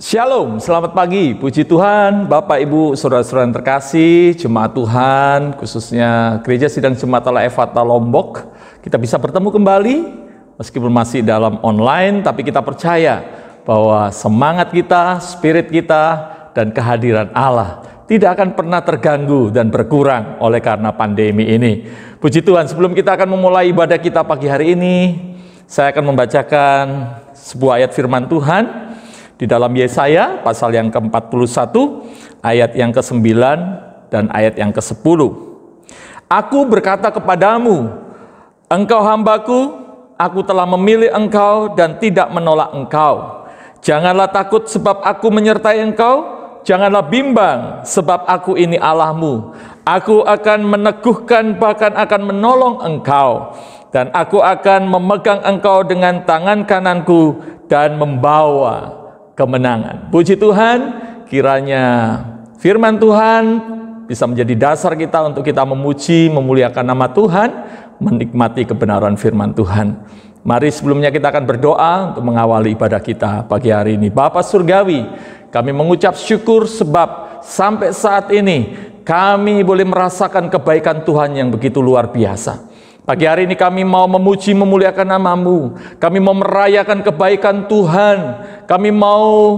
Shalom, selamat pagi, puji Tuhan, Bapak, Ibu, Saudara-saudara yang terkasih, Jemaat Tuhan, khususnya Gereja Sidang Jemaat Allah Efata Lombok. Kita bisa bertemu kembali, meskipun masih dalam online, tapi kita percaya bahwa semangat kita, spirit kita, dan kehadiran Allah tidak akan pernah terganggu dan berkurang oleh karena pandemi ini. Puji Tuhan, sebelum kita akan memulai ibadah kita pagi hari ini, saya akan membacakan sebuah ayat firman Tuhan di dalam Yesaya pasal yang ke-41 ayat yang ke-9 dan ayat yang ke-10. Aku berkata kepadamu, engkau hambaku, aku telah memilih engkau dan tidak menolak engkau. Janganlah takut sebab aku menyertai engkau, janganlah bimbang sebab aku ini Allahmu. Aku akan meneguhkan bahkan akan menolong engkau, dan aku akan memegang engkau dengan tangan kananku dan membawa kemenangan. Puji Tuhan, kiranya firman Tuhan bisa menjadi dasar kita untuk kita memuji, memuliakan nama Tuhan, menikmati kebenaran firman Tuhan. Mari sebelumnya kita akan berdoa untuk mengawali ibadah kita pagi hari ini. Bapa Surgawi, kami mengucap syukur sebab sampai saat ini kami boleh merasakan kebaikan Tuhan yang begitu luar biasa. Pagi hari ini kami mau memuji, memuliakan nama-Mu. Kami mau merayakan kebaikan Tuhan. Kami mau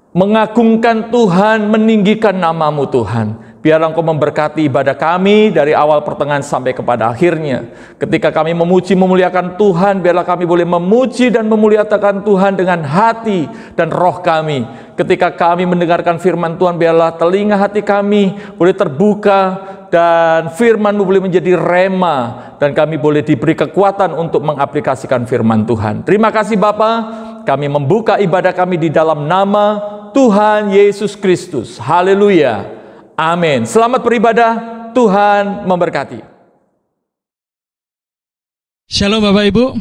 mengagungkan Tuhan, meninggikan nama-Mu Tuhan. Biarlah Engkau memberkati ibadah kami dari awal pertengahan sampai kepada akhirnya. Ketika kami memuji, memuliakan Tuhan, biarlah kami boleh memuji dan memuliakan Tuhan dengan hati dan roh kami. Ketika kami mendengarkan firman Tuhan, biarlah telinga hati kami boleh terbuka dan firman-Mu boleh menjadi rema, dan kami boleh diberi kekuatan untuk mengaplikasikan firman Tuhan. Terima kasih Bapa, kami membuka ibadah kami di dalam nama Tuhan Yesus Kristus. Haleluya. Amin. Selamat beribadah, Tuhan memberkati. Shalom Bapak Ibu,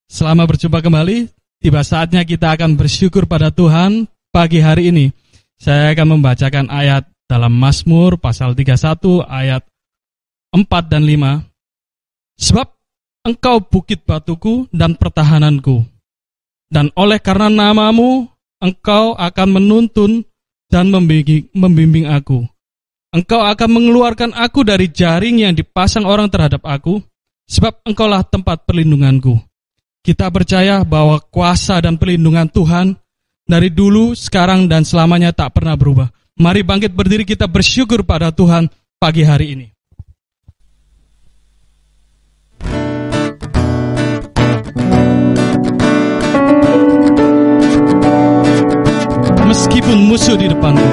selamat berjumpa kembali. Tiba saatnya kita akan bersyukur pada Tuhan pagi hari ini. Saya akan membacakan ayat dalam Mazmur pasal 31 ayat 4 dan 5. Sebab engkau bukit batuku dan pertahananku, dan oleh karena namamu engkau akan menuntun dan membimbing aku. Engkau akan mengeluarkan aku dari jaring yang dipasang orang terhadap aku, sebab engkaulah tempat perlindunganku. Kita percaya bahwa kuasa dan perlindungan Tuhan dari dulu, sekarang, dan selamanya tak pernah berubah. Mari bangkit berdiri, kita bersyukur pada Tuhan pagi hari ini. Meskipun musuh di depanku,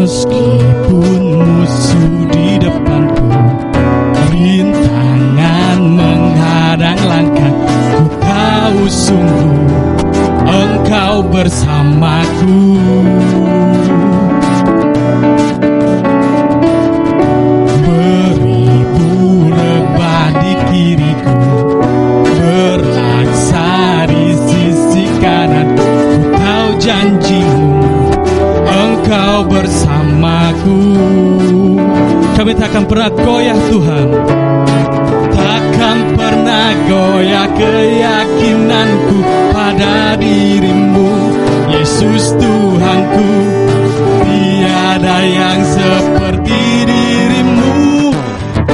meskipun musuh di depanku, rintangan menghadang langkah, ku tahu sungguh engkau bersamaku. Engkau bersamaku. Kami takkan pernah goyah Tuhan, takkan pernah goyah keyakinanku pada dirimu, Yesus Tuhanku. Tiada yang seperti dirimu,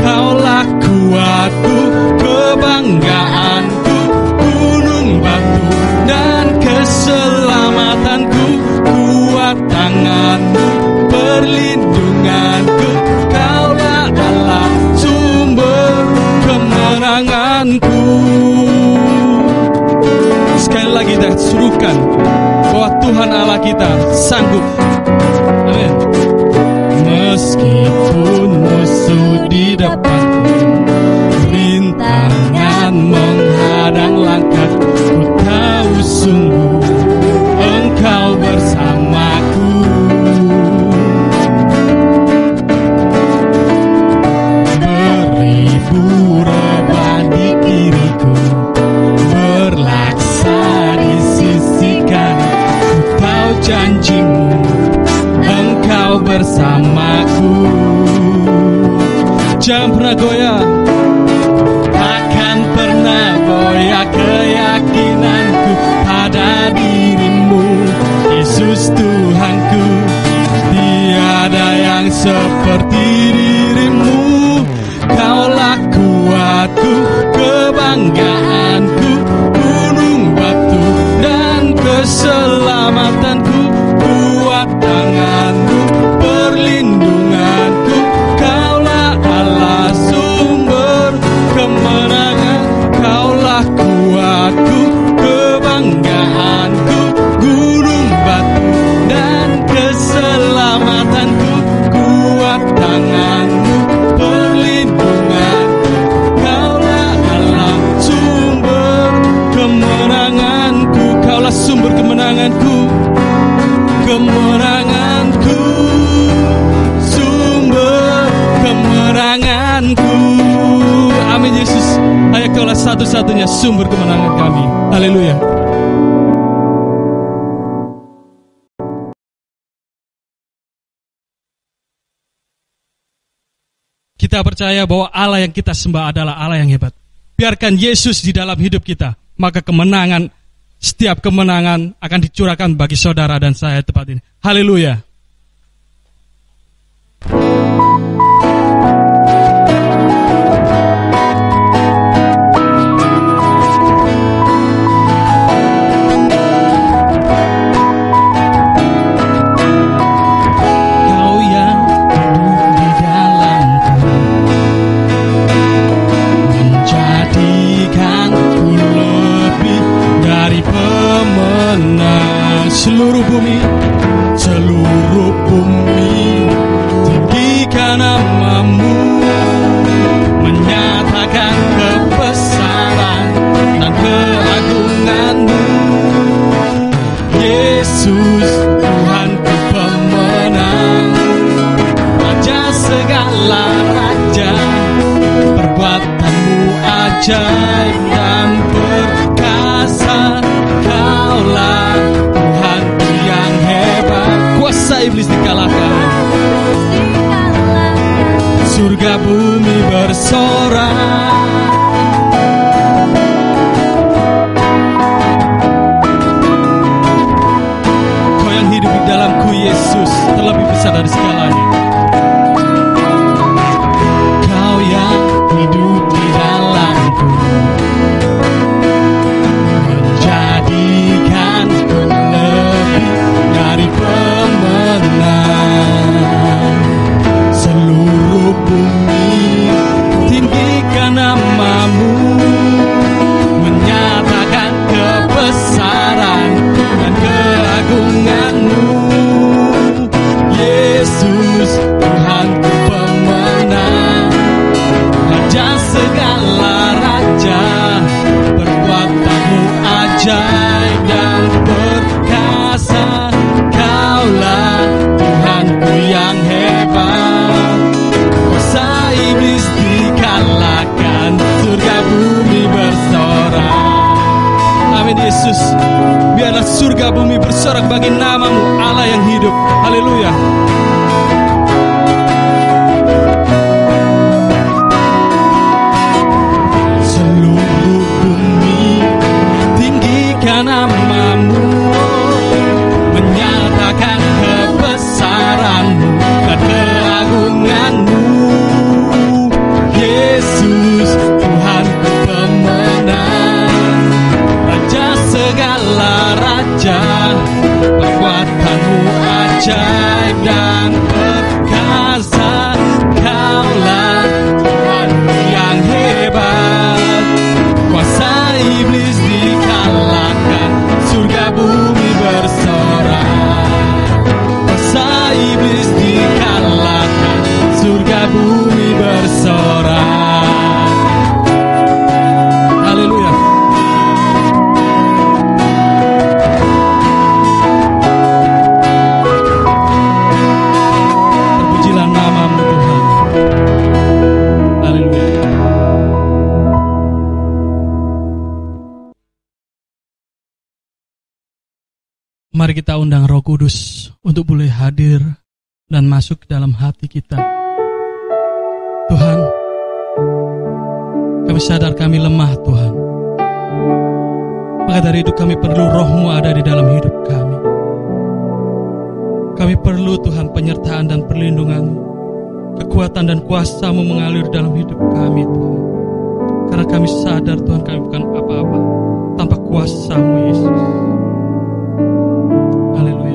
Kaulah kuatku, kebanggaanku, gunung batu dan keselamatanku, kuat tanganmu, perlindunganku, Kaulah Allah, sumber kemenanganku. Sekali lagi kita serukan bahwa Tuhan Allah kita sanggup. Amin. Meski Jangan pernah goyah, takkan pernah goyah keyakinanku pada dirimu, Yesus Tuhanku. Tiada yang seperti dirimu, Kaulah kuatku, kebanggaanku, gunung batu dan keselamatanku, kuat tanganmu, perlindunganku, Kaulah Allah sumber kemenangan, Kaulah kuatku, kebanggaanku, gunung batu dan keselamatanku, kuat tanganmu, perlindunganku, Kaulah Allah sumber kemenanganku, Kaulah sumber kemenanganku, kemenanganku, sumber kemenanganku. Amin Yesus. Hanya Kaulah satu-satunya sumber kemenangan kami. Haleluya. Kita percaya bahwa Allah yang kita sembah adalah Allah yang hebat. Biarkan Yesus di dalam hidup kita, maka kemenangan, setiap kemenangan akan dicurahkan bagi saudara dan saya tepat ini. Haleluya. Seluruh bumi, tinggikan namamu, menyatakan kebesaran dan keagunganmu. Yesus, Tuhanku pemenang, Raja segala raja, perbuatanmu ajaib dan perkasa. Kaulah Tuhanku yang hebat, kuasa iblis dikalahkan, surga bumi bersorak. Kau yang hidup di dalamku Yesus, terlebih besar dari segalanya. Kau yang hidup di dalamku, menjadikan lebih dari pemenang. Seluruh bumi, tinggikan namamu, menyatakan kebesaran dan keagunganmu. Yesus, Tuhanku pemenang, Raja segala raja, perbuatanmu ajaib dan perkasa. Kaulah Tuhanku yang hebat, kuasa iblis dikalahkan, surga bumi bersorak. Amin Yesus. Biarlah surga bumi bersorak bagi namamu, Allah yang hidup. Haleluya. Seluruh bumi, tinggikan namamu, menyatakan kebesaranmu dan keagunganmu. Yesus, Tuhanku pemenang, Raja segala raja, perbuatanmu ajaib dan perkasa. Kaulah Tuhanku yang hebat, kuasa iblis dikalahkan, surga bumi bersorak. Kuasa iblis dikalahkan, surga bumi bersorak. Haleluya. Terpujilah namamu Tuhan. Haleluya. Mari kita undang Roh Kudus untuk boleh hadir dan masuk ke dalam hati kita. Tuhan, Kami sadar kami lemah Tuhan. Maka dari itu kami perlu Roh-Mu ada di dalam hidup kami. Kami perlu Tuhan penyertaan dan perlindungan-Mu, kekuatan dan kuasa-Mu mengalir dalam hidup kami Tuhan. Karena kami sadar Tuhan kami bukan apa-apa tanpa kuasa-Mu Yesus. Haleluya.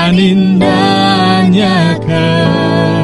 dan indahnya kasih.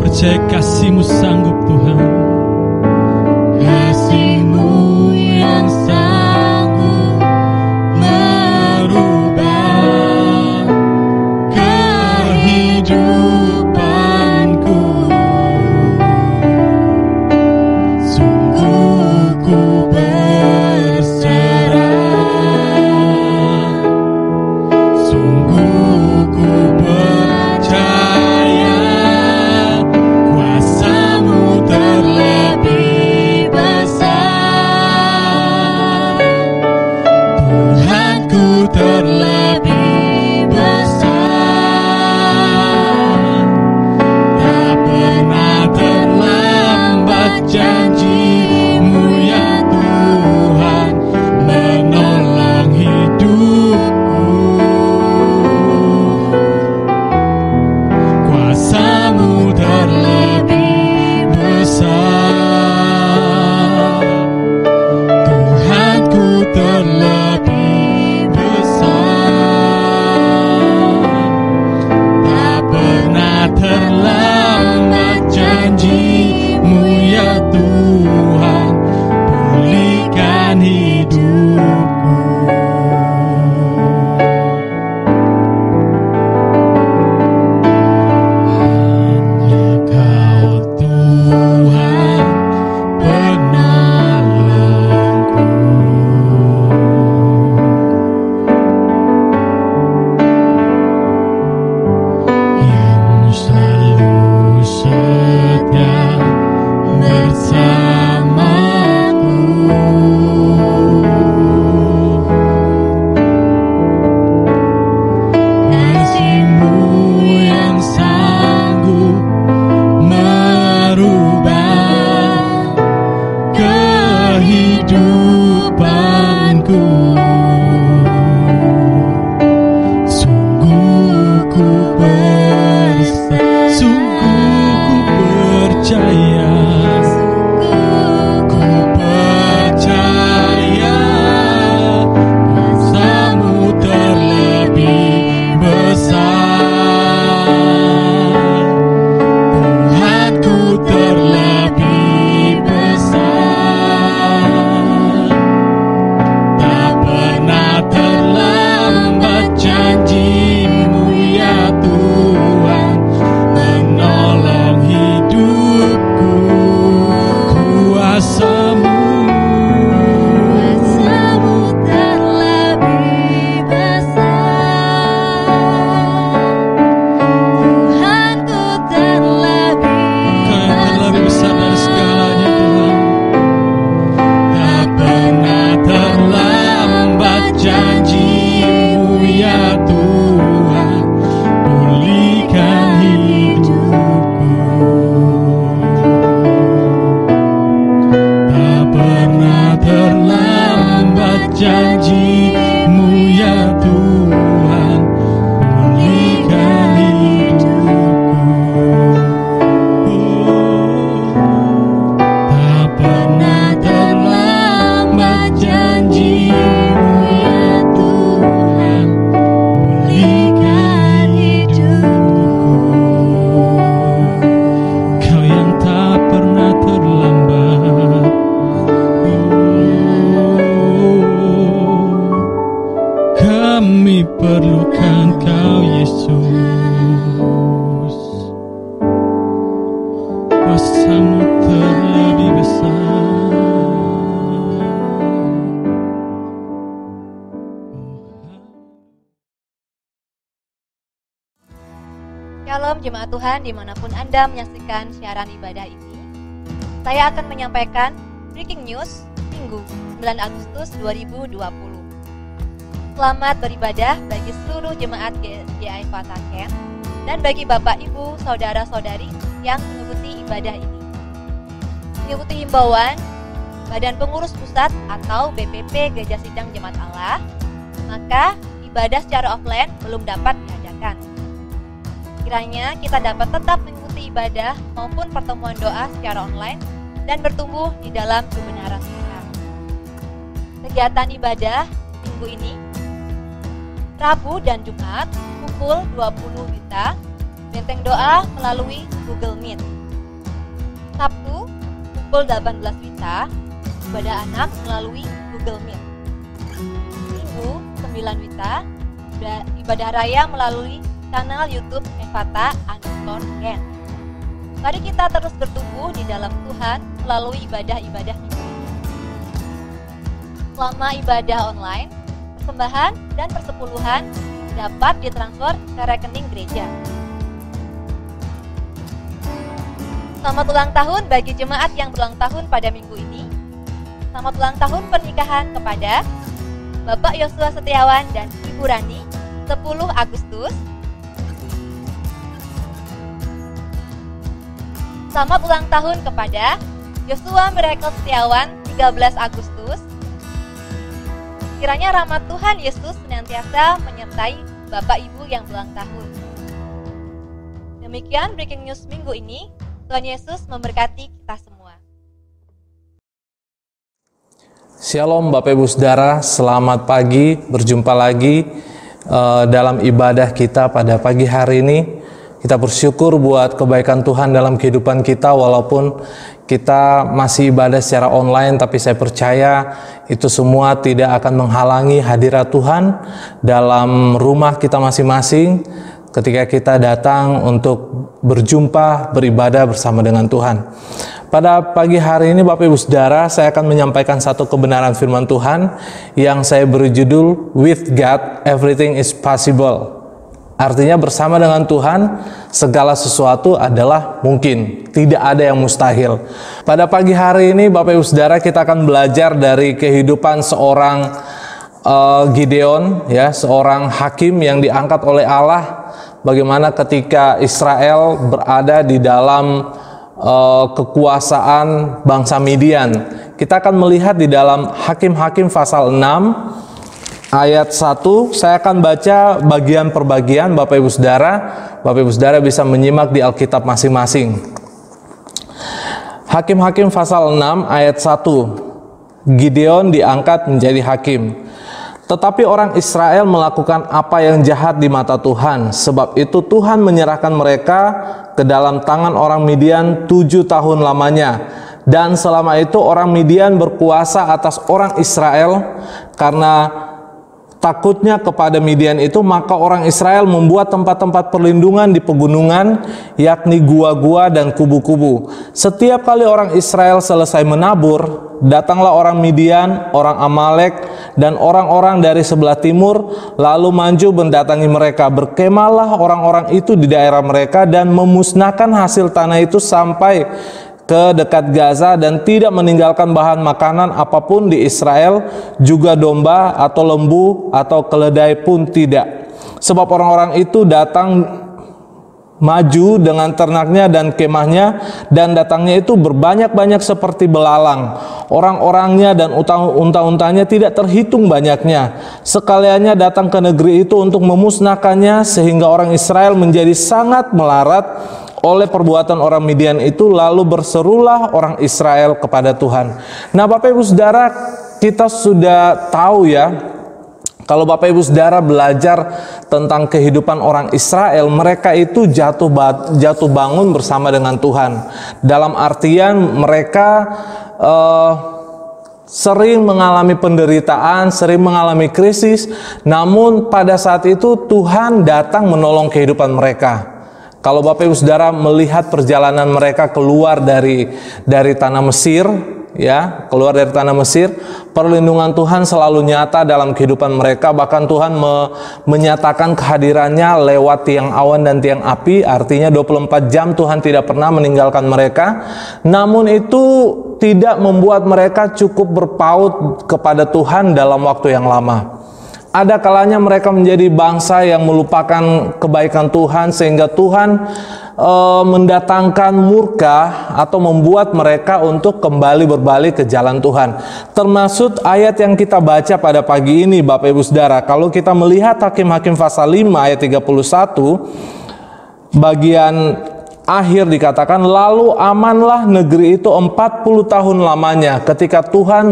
percaya kasih-Mu sanggup Tuhan. Kasih-Mu yang sanggup merubah kehidupanku. Sungguh ku berserah, sungguh ku percaya kuasa-Mu terlebih besar. Tuhanku terlebih besar. Tak pernah terlambat janji-Mu ya Tuhan menolong hidupku. Kuasa-Mu terlebih besar. Tuhanku terlebih besar. Tak pernah terlambat janji-Mu ya Tuhan pulihkan hidupku. Hanya Kau Tuhan penolongku. Yang selalu setia bersamaku. Kasih-Mu yang sanggup merubah kehidupanku. Sungguh ku percaya, ku percaya kuasa-Mu terlebih besar. Tuhanku terlebih besar. Tak pernah terlambat janji-Mu ya Tuhan menolong hidupku. Kuasa-Mu terlebih besar. Tuhanku terlebih Kau yang terlebih besar dari segalanya Tuhan. Tak pernah terlambat janji-Mu ya Tuhan pulihkan hidupku. Tak pernah terlambat janji-Mu ya Tuhan pulihkan hidupku. Tak pernah terlambat janji-Mu ya Tuhan pulihkan hidupku. Kau yang tak pernah terlambat. Kami perlukan Kau Yesus. Kuasa-Mu terlebih besar. Shalom jemaat Tuhan dimanapun Anda menyaksikan siaran ibadah ini. Saya akan menyampaikan Breaking News Minggu 9 Agustus 2020. Selamat beribadah bagi seluruh jemaat GSI Fataken dan bagi Bapak, Ibu, Saudara-saudari yang mengikuti ibadah ini. Mengikuti himbauan Badan Pengurus Pusat atau BPP Gereja Sidang Jemaat Allah, maka ibadah secara offline belum dapat diadakan. Kiranya kita dapat tetap mengikuti ibadah maupun pertemuan doa secara online dan bertumbuh di dalam kebenaran Tuhan. Kegiatan ibadah minggu ini Rabu dan Jumat pukul 20 WITA, benteng doa melalui Google Meet. Sabtu pukul 18 WITA ibadah anak melalui Google Meet. Minggu 9 WITA ibadah raya melalui channel YouTube Evata_Ken. Mari kita terus bertumbuh di dalam Tuhan melalui ibadah-ibadah minggu ini. Selama ibadah online, persembahan dan persepuluhan dapat ditransfer ke rekening gereja. Selamat ulang tahun bagi jemaat yang berulang tahun pada minggu ini. Selamat ulang tahun pernikahan kepada Bapak Yosua Setiawan dan Ibu Rani 10 Agustus. Selamat ulang tahun kepada Yosua Miracle Setiawan 13 Agustus. Kiranya rahmat Tuhan Yesus senantiasa menyertai Bapak Ibu yang berulang tahun. Demikian breaking news minggu ini. Tuhan Yesus memberkati kita semua. Shalom Bapak Ibu Saudara, selamat pagi, berjumpa lagi dalam ibadah kita pada pagi hari ini. Kita bersyukur buat kebaikan Tuhan dalam kehidupan kita, walaupun kita masih ibadah secara online, tapi saya percaya itu semua tidak akan menghalangi hadirat Tuhan dalam rumah kita masing-masing ketika kita datang untuk berjumpa, beribadah bersama dengan Tuhan. Pada pagi hari ini Bapak Ibu Saudara, saya akan menyampaikan satu kebenaran firman Tuhan yang saya beri judul With God Everything is Possible. Artinya bersama dengan Tuhan segala sesuatu adalah mungkin, tidak ada yang mustahil. Pada pagi hari ini Bapak Ibu Saudara, kita akan belajar dari kehidupan seorang Gideon, ya, seorang hakim yang diangkat oleh Allah. Bagaimana ketika Israel berada di dalam kekuasaan bangsa Midian. Kita akan melihat di dalam Hakim-Hakim pasal 6 ayat 1, saya akan baca bagian per bagian. Bapak Ibu Saudara bisa menyimak di Alkitab masing-masing. Hakim-Hakim pasal 6 ayat 1, Gideon diangkat menjadi hakim. Tetapi orang Israel melakukan apa yang jahat di mata Tuhan. Sebab itu Tuhan menyerahkan mereka ke dalam tangan orang Midian 7 tahun lamanya. Dan selama itu orang Midian berkuasa atas orang Israel. Karena takutnya kepada Midian itu, maka orang Israel membuat tempat-tempat perlindungan di pegunungan, yakni gua-gua dan kubu-kubu. Setiap kali orang Israel selesai menabur, datanglah orang Midian, orang Amalek, dan orang-orang dari sebelah timur, lalu maju mendatangi mereka. Berkemahlah orang-orang itu di daerah mereka dan memusnahkan hasil tanah itu sampai ke dekat Gaza, dan tidak meninggalkan bahan makanan apapun di Israel, juga domba atau lembu atau keledai pun tidak. Sebab orang-orang itu datang maju dengan ternaknya dan kemahnya, dan datangnya itu berbanyak-banyak seperti belalang. Orang-orangnya dan unta-untanya tidak terhitung banyaknya. Sekaliannya datang ke negeri itu untuk memusnahkannya, sehingga orang Israel menjadi sangat melarat oleh perbuatan orang Midian itu. Lalu berserulah orang Israel kepada Tuhan. Nah Bapak Ibu Saudara, kita sudah tahu ya, kalau Bapak Ibu Saudara belajar tentang kehidupan orang Israel, mereka itu jatuh bangun bersama dengan Tuhan. Dalam artian mereka sering mengalami penderitaan, sering mengalami krisis, namun pada saat itu Tuhan datang menolong kehidupan mereka. Kalau Bapak Ibu Saudara melihat perjalanan mereka keluar dari tanah Mesir, ya, keluar dari tanah Mesir, perlindungan Tuhan selalu nyata dalam kehidupan mereka. Bahkan Tuhan menyatakan kehadirannya lewat tiang awan dan tiang api. Artinya 24 jam Tuhan tidak pernah meninggalkan mereka. Namun itu tidak membuat mereka cukup berpaut kepada Tuhan dalam waktu yang lama. Ada kalanya mereka menjadi bangsa yang melupakan kebaikan Tuhan, sehingga Tuhan mendatangkan murka atau membuat mereka untuk kembali berbalik ke jalan Tuhan. Termasuk ayat yang kita baca pada pagi ini Bapak Ibu Saudara. Kalau kita melihat Hakim-Hakim pasal 5 ayat 31, bagian akhir dikatakan, lalu amanlah negeri itu 40 tahun lamanya ketika Tuhan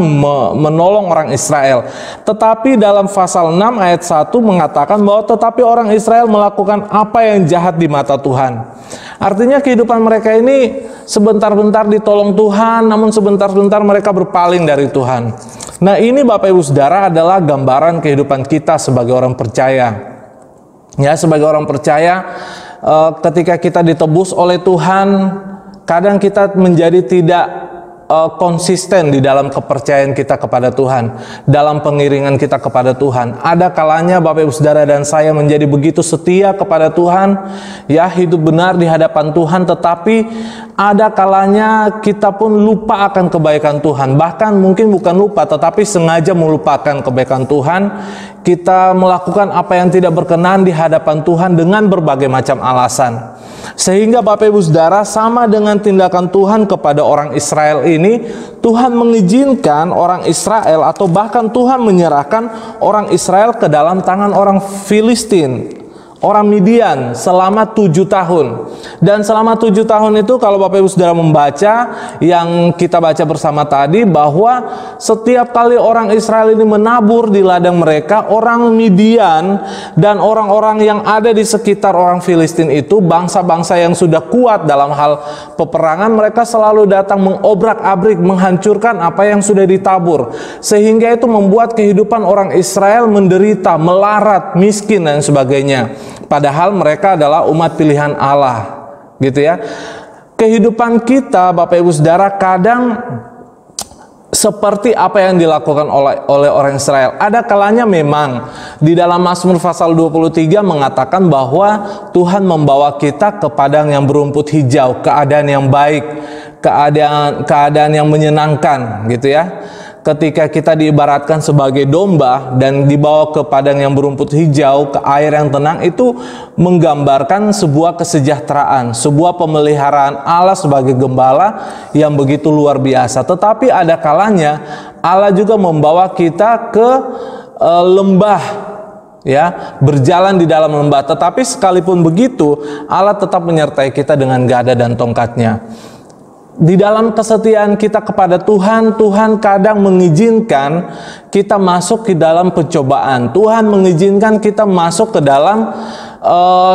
menolong orang Israel. Tetapi dalam pasal 6 ayat 1 mengatakan bahwa tetapi orang Israel melakukan apa yang jahat di mata Tuhan. Artinya kehidupan mereka ini sebentar-bentar ditolong Tuhan, namun sebentar-bentar mereka berpaling dari Tuhan. Nah, ini Bapak Ibu Saudara adalah gambaran kehidupan kita sebagai orang percaya. Ya, sebagai orang percaya, ketika kita ditebus oleh Tuhan, kadang kita menjadi tidak konsisten di dalam kepercayaan kita kepada Tuhan, dalam pengiringan kita kepada Tuhan. Ada kalanya Bapak Ibu Saudara dan saya menjadi begitu setia kepada Tuhan, ya, hidup benar di hadapan Tuhan, tetapi ada kalanya kita pun lupa akan kebaikan Tuhan. Bahkan mungkin bukan lupa, tetapi sengaja melupakan kebaikan Tuhan. Kita melakukan apa yang tidak berkenan di hadapan Tuhan dengan berbagai macam alasan. Sehingga Bapak Ibu Saudara, sama dengan tindakan Tuhan kepada orang Israel ini, Tuhan mengizinkan orang Israel, atau bahkan Tuhan menyerahkan orang Israel ke dalam tangan orang Filistin, orang Midian, selama 7 tahun. Dan selama 7 tahun itu, kalau Bapak Ibu Saudara membaca yang kita baca bersama tadi, bahwa setiap kali orang Israel ini menabur di ladang mereka, orang Midian dan orang-orang yang ada di sekitar orang Filistin itu, bangsa-bangsa yang sudah kuat dalam hal peperangan, mereka selalu datang mengobrak-abrik, menghancurkan apa yang sudah ditabur. Sehingga itu membuat kehidupan orang Israel menderita, melarat, miskin dan sebagainya. Padahal mereka adalah umat pilihan Allah, gitu ya. Kehidupan kita, Bapak Ibu Saudara, kadang seperti apa yang dilakukan oleh orang Israel. Ada kalanya memang di dalam Mazmur pasal 23 mengatakan bahwa Tuhan membawa kita ke padang yang berumput hijau, keadaan yang baik, keadaan yang menyenangkan, gitu ya. Ketika kita diibaratkan sebagai domba dan dibawa ke padang yang berumput hijau, ke air yang tenang, itu menggambarkan sebuah kesejahteraan, sebuah pemeliharaan Allah sebagai gembala yang begitu luar biasa. Tetapi ada kalanya Allah juga membawa kita ke lembah, ya, berjalan di dalam lembah. Tetapi sekalipun begitu, Allah tetap menyertai kita dengan gada dan tongkatnya. Di dalam kesetiaan kita kepada Tuhan, Tuhan kadang mengizinkan kita masuk ke dalam pencobaan. Tuhan mengizinkan kita masuk ke dalam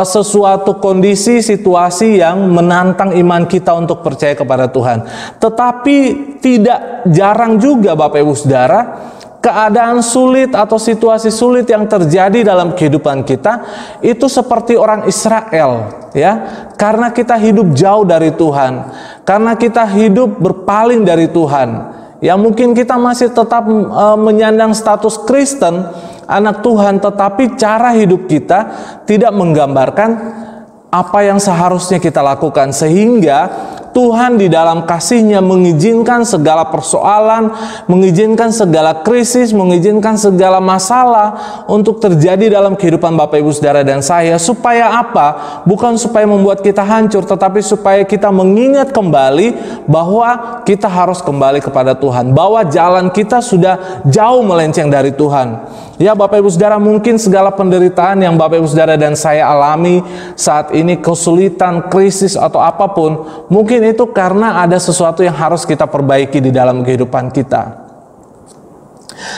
sesuatu kondisi, situasi yang menantang iman kita untuk percaya kepada Tuhan. Tetapi tidak jarang juga Bapak Ibu Saudara, keadaan sulit atau situasi sulit yang terjadi dalam kehidupan kita itu seperti orang Israel, ya, karena kita hidup jauh dari Tuhan, karena kita hidup berpaling dari Tuhan. Ya, mungkin kita masih tetap menyandang status Kristen, anak Tuhan, tetapi cara hidup kita tidak menggambarkan apa yang seharusnya kita lakukan, sehingga Tuhan di dalam kasih-Nya mengizinkan segala persoalan, mengizinkan segala krisis, mengizinkan segala masalah untuk terjadi dalam kehidupan Bapak Ibu Saudara dan saya. Supaya apa? Bukan supaya membuat kita hancur, tetapi supaya kita mengingat kembali bahwa kita harus kembali kepada Tuhan, bahwa jalan kita sudah jauh melenceng dari Tuhan. Ya Bapak Ibu Saudara, mungkin segala penderitaan yang Bapak Ibu Saudara dan saya alami saat ini, kesulitan, krisis atau apapun, mungkin itu karena ada sesuatu yang harus kita perbaiki di dalam kehidupan kita.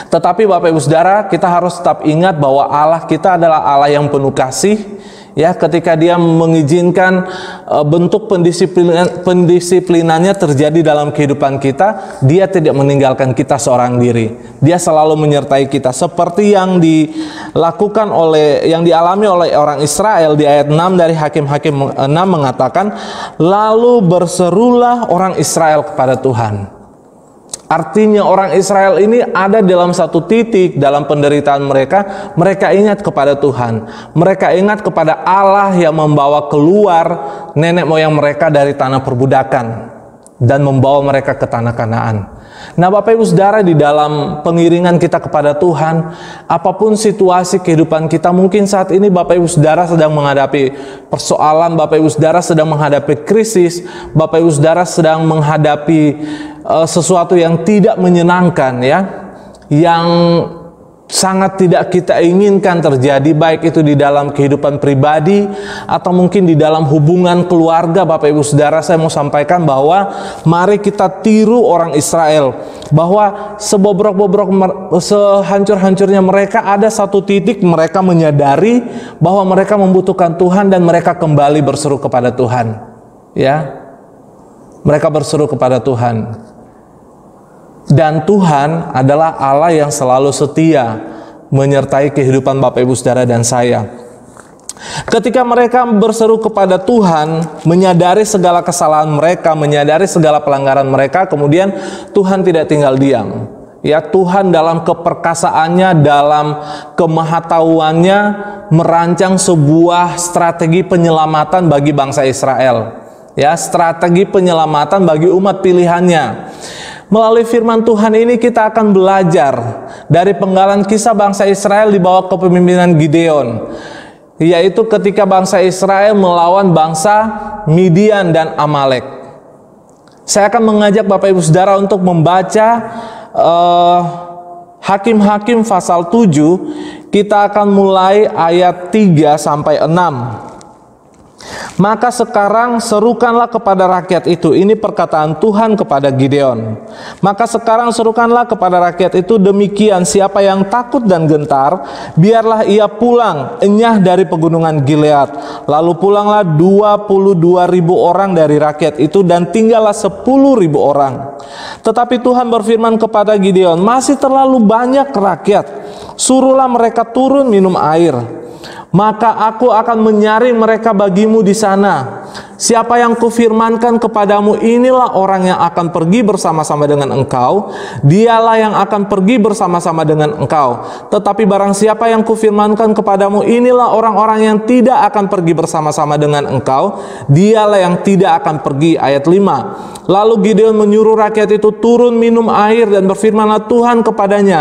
Tetapi Bapak Ibu Saudara, kita harus tetap ingat bahwa Allah kita adalah Allah yang penuh kasih. Ya, ketika Dia mengizinkan bentuk pendisiplinannya terjadi dalam kehidupan kita, Dia tidak meninggalkan kita seorang diri. Dia selalu menyertai kita, seperti yang dilakukan yang dialami oleh orang Israel di ayat 6 dari Hakim-Hakim 6 mengatakan, lalu berserulah orang Israel kepada Tuhan. Artinya orang Israel ini ada dalam satu titik dalam penderitaan mereka, mereka ingat kepada Tuhan. Mereka ingat kepada Allah yang membawa keluar nenek moyang mereka dari tanah perbudakan dan membawa mereka ke tanah Kanaan. Nah Bapak Ibu Saudara, di dalam pengiringan kita kepada Tuhan, apapun situasi kehidupan kita, mungkin saat ini Bapak Ibu Saudara sedang menghadapi persoalan, Bapak Ibu Saudara sedang menghadapi krisis, Bapak Ibu Saudara sedang menghadapi sesuatu yang tidak menyenangkan, ya, yang sangat tidak kita inginkan terjadi, baik itu di dalam kehidupan pribadi atau mungkin di dalam hubungan keluarga. Bapak Ibu Saudara, saya mau sampaikan bahwa mari kita tiru orang Israel, bahwa sebobrok-bobrok, sehancur-hancurnya mereka, ada satu titik mereka menyadari bahwa mereka membutuhkan Tuhan dan mereka kembali berseru kepada Tuhan. Ya, mereka berseru kepada Tuhan. Dan Tuhan adalah Allah yang selalu setia menyertai kehidupan Bapak Ibu Saudara dan saya. Ketika mereka berseru kepada Tuhan, menyadari segala kesalahan mereka, menyadari segala pelanggaran mereka, kemudian Tuhan tidak tinggal diam. Ya, Tuhan dalam keperkasaannya, dalam kemahatauannya merancang sebuah strategi penyelamatan bagi bangsa Israel. Ya, strategi penyelamatan bagi umat pilihannya. Melalui firman Tuhan ini kita akan belajar dari penggalan kisah bangsa Israel di bawah kepemimpinan Gideon, yaitu ketika bangsa Israel melawan bangsa Midian dan Amalek. Saya akan mengajak Bapak Ibu Saudara untuk membaca Hakim-Hakim pasal 7. Kita akan mulai ayat 3 sampai 6. Maka sekarang serukanlah kepada rakyat itu. Ini perkataan Tuhan kepada Gideon. Maka sekarang serukanlah kepada rakyat itu demikian, siapa yang takut dan gentar, biarlah ia pulang enyah dari pegunungan Gilead. Lalu pulanglah 22.000 orang dari rakyat itu dan tinggallah 10.000 orang. Tetapi Tuhan berfirman kepada Gideon, masih terlalu banyak rakyat, suruhlah mereka turun minum air. Maka aku akan menyaring mereka bagimu di sana. Siapa yang kufirmankan kepadamu, inilah orang yang akan pergi bersama-sama dengan engkau, dialah yang akan pergi bersama-sama dengan engkau. Tetapi barang siapa yang kufirmankan kepadamu, inilah orang-orang yang tidak akan pergi bersama-sama dengan engkau, dialah yang tidak akan pergi. Ayat 5. Lalu Gideon menyuruh rakyat itu turun minum air, dan berfirmanlah Tuhan kepadanya,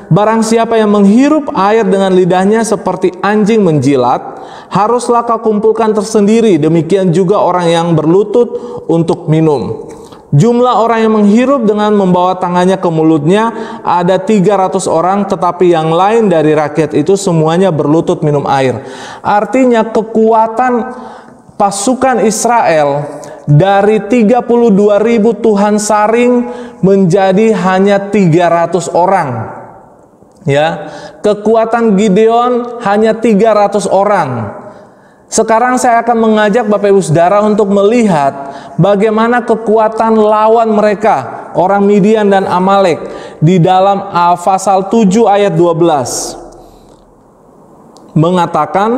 barang siapa yang menghirup air dengan lidahnya seperti anjing menjilat, haruslah kau kumpulkan tersendiri, demikian juga orang yang berlutut untuk minum. Jumlah orang yang menghirup dengan membawa tangannya ke mulutnya ada 300 orang, tetapi yang lain dari rakyat itu semuanya berlutut minum air. Artinya kekuatan pasukan Israel dari 32.000 Tuhan saring menjadi hanya 300 orang. Ya, kekuatan Gideon hanya 300 orang. Sekarang saya akan mengajak Bapak Ibu Saudara untuk melihat bagaimana kekuatan lawan mereka, orang Midian dan Amalek, di dalam pasal 7 ayat 12. Mengatakan,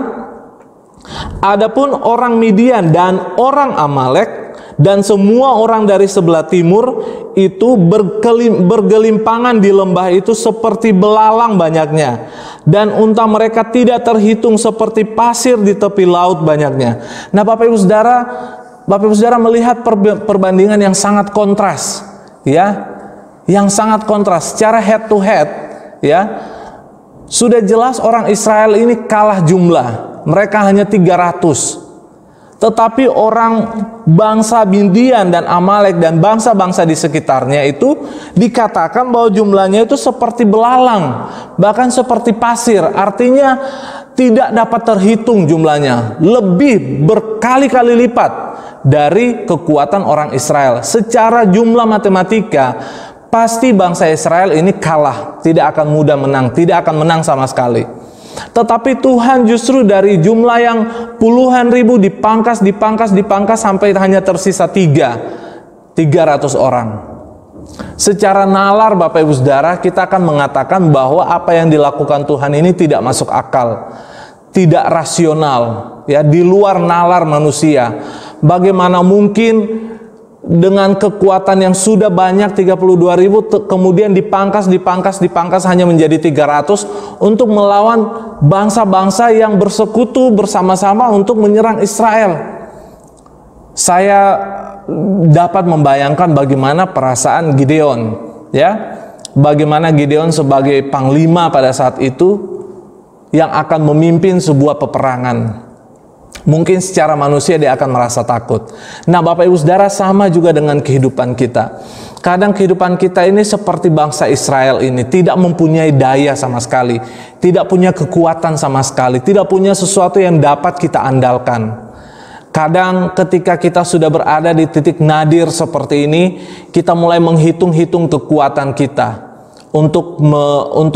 adapun orang Midian dan orang Amalek dan semua orang dari sebelah timur itu bergelimpangan di lembah itu seperti belalang banyaknya, dan unta mereka tidak terhitung seperti pasir di tepi laut banyaknya. Nah, Bapak Ibu Saudara melihat perbandingan yang sangat kontras, ya, yang sangat kontras secara head to head, ya. Sudah jelas orang Israel ini kalah jumlah, mereka hanya 300. Tetapi orang bangsa Midian dan Amalek dan bangsa-bangsa di sekitarnya itu dikatakan bahwa jumlahnya itu seperti belalang, bahkan seperti pasir. Artinya tidak dapat terhitung jumlahnya, lebih berkali-kali lipat dari kekuatan orang Israel. Secara jumlah matematika, pasti bangsa Israel ini kalah, tidak akan mudah menang, tidak akan menang sama sekali. Tetapi Tuhan justru dari jumlah yang puluhan ribu dipangkas sampai hanya tersisa 300 orang. Secara nalar Bapak Ibu Saudara, kita akan mengatakan bahwa apa yang dilakukan Tuhan ini tidak masuk akal, tidak rasional, ya, di luar nalar manusia. Bagaimana mungkin dengan kekuatan yang sudah banyak 32.000 kemudian dipangkas hanya menjadi 300 untuk melawan bangsa-bangsa yang bersekutu bersama-sama untuk menyerang Israel. Saya dapat membayangkan bagaimana perasaan Gideon, ya. Bagaimana Gideon sebagai panglima pada saat itu yang akan memimpin sebuah peperangan. Mungkin secara manusia dia akan merasa takut. Nah, Bapak Ibu Saudara, sama juga dengan kehidupan kita. Kadang kehidupan kita ini seperti bangsa Israel ini, tidak mempunyai daya sama sekali, tidak punya kekuatan sama sekali, tidak punya sesuatu yang dapat kita andalkan. Kadang ketika kita sudah berada di titik nadir seperti ini, kita mulai menghitung-hitung kekuatan kita untuk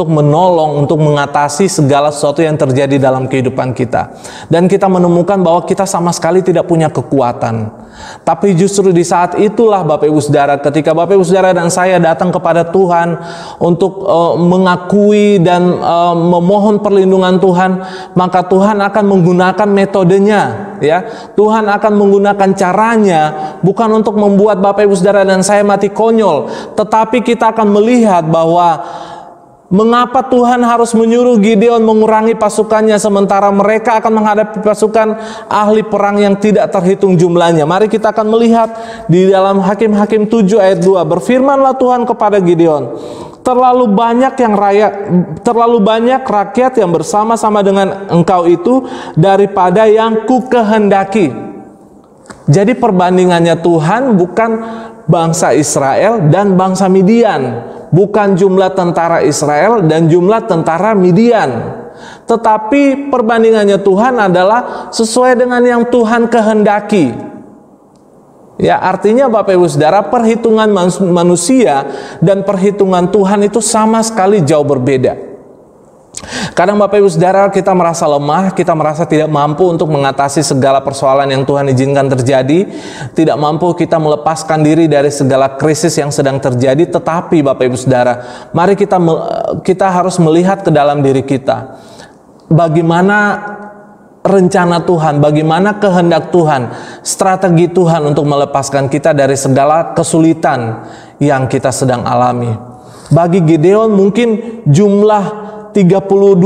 menolong, untuk mengatasi segala sesuatu yang terjadi dalam kehidupan kita. Dan kita menemukan bahwa kita sama sekali tidak punya kekuatan. Tapi justru di saat itulah Bapak Ibu Saudara, ketika Bapak Ibu Saudara dan saya datang kepada Tuhan untuk mengakui dan memohon perlindungan Tuhan, maka Tuhan akan menggunakan metodenya, ya. Tuhan akan menggunakan caranya bukan untuk membuat Bapak Ibu Saudara dan saya mati konyol, tetapi kita akan melihat bahwa mengapa Tuhan harus menyuruh Gideon mengurangi pasukannya sementara mereka akan menghadapi pasukan ahli perang yang tidak terhitung jumlahnya. Mari kita akan melihat di dalam Hakim-Hakim 7 ayat 2. Berfirmanlah Tuhan kepada Gideon, terlalu banyak rakyat yang bersama-sama dengan engkau itu daripada yang ku kehendaki. Jadi perbandingannya Tuhan bukan bangsa Israel dan bangsa Midian, bukan jumlah tentara Israel dan jumlah tentara Midian, tetapi perbandingannya Tuhan adalah sesuai dengan yang Tuhan kehendaki. Ya, artinya Bapak Ibu Saudara, perhitungan manusia dan perhitungan Tuhan itu sama sekali jauh berbeda. Kadang Bapak Ibu Saudara, kita merasa lemah, kita merasa tidak mampu untuk mengatasi segala persoalan yang Tuhan izinkan terjadi, tidak mampu kita melepaskan diri dari segala krisis yang sedang terjadi. Tetapi Bapak Ibu Saudara, mari kita harus melihat ke dalam diri kita. Bagaimana rencana Tuhan, bagaimana kehendak Tuhan, strategi Tuhan untuk melepaskan kita dari segala kesulitan yang kita sedang alami. Bagi Gideon mungkin jumlah 32.000